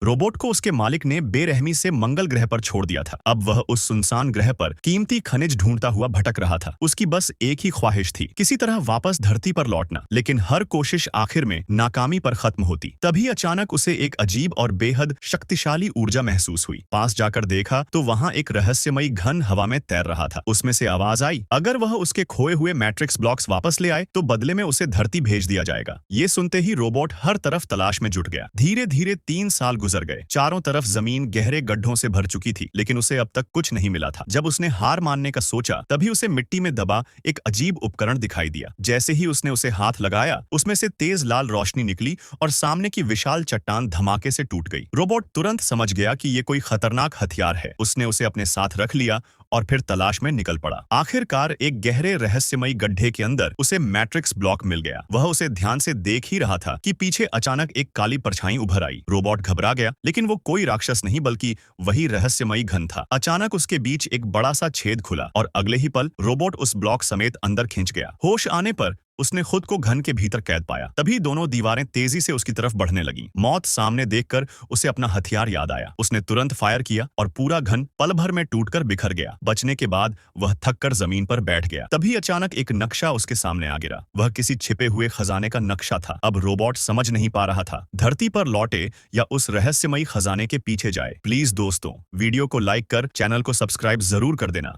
Robot को उसके मालिक ने बेरहमी से मंगल ग्रह पर छोड़ दिया था। अब वह उस सुनसान ग्रह पर कीमती खनिज ढूंढता हुआ भटक रहा था। उसकी बस एक ही ख्वाहिश थी, किसी तरह वापस धरती पर लौटना। लेकिन हर कोशिश आखिर में नाकामी पर खत्म होती। तभी अचानक उसे एक अजीब और बेहद शक्तिशाली ऊर्जा महसूस हुई। पास जाकर देखा तो वहां एक रहस्यमयी घन हवा में तैर रहा था। उसमें से आवाज आई, अगर वह उसके खोए हुए मैट्रिक्स ब्लॉक्स वापस ले आए तो बदले में उसे धरती भेज दिया जाएगा। ये सुनते ही रोबोट हर तरफ तलाश में जुट गया। धीरे धीरे 3 साल गुजर गए। चारों तरफ जमीन गहरे गड्ढों से भर चुकी थी, लेकिन उसे अब तक कुछ नहीं मिला था। जब उसने हार मानने का सोचा, तभी उसे मिट्टी में दबा एक अजीब उपकरण दिखाई दिया। जैसे ही उसने उसे हाथ लगाया, उसमें से तेज लाल रोशनी निकली और सामने की विशाल चट्टान धमाके से टूट गई। रोबोट तुरंत समझ गया कि ये कोई खतरनाक हथियार है। उसने उसे अपने साथ रख लिया और फिर तलाश में निकल पड़ा। आखिरकार एक गहरे रहस्यमयी गड्ढे के अंदर उसे मैट्रिक्स ब्लॉक मिल गया। वह उसे ध्यान से देख ही रहा था कि पीछे अचानक एक काली परछाई उभर आई। रोबोट घबरा गया, लेकिन वो कोई राक्षस नहीं बल्कि वही रहस्यमयी घन था। अचानक उसके बीच एक बड़ा सा छेद खुला और अगले ही पल रोबोट उस ब्लॉक समेत अंदर खिंच गया। होश आने पर उसने खुद को घन के भीतर कैद पाया। तभी दोनों दीवारें तेजी से उसकी तरफ बढ़ने लगीं। मौत सामने देखकर उसे अपना हथियार याद आया। उसने तुरंत फायर किया और पूरा घन पल भर में टूटकर बिखर गया। बचने के बाद वह थककर जमीन पर बैठ गया। तभी अचानक एक नक्शा उसके सामने आ गिरा। वह किसी छिपे हुए खजाने का नक्शा था। अब रोबोट समझ नहीं पा रहा था, धरती पर लौटे या उस रहस्यमयी खजाने के पीछे जाए। प्लीज दोस्तों, वीडियो को लाइक कर चैनल को सब्सक्राइब जरूर कर देना।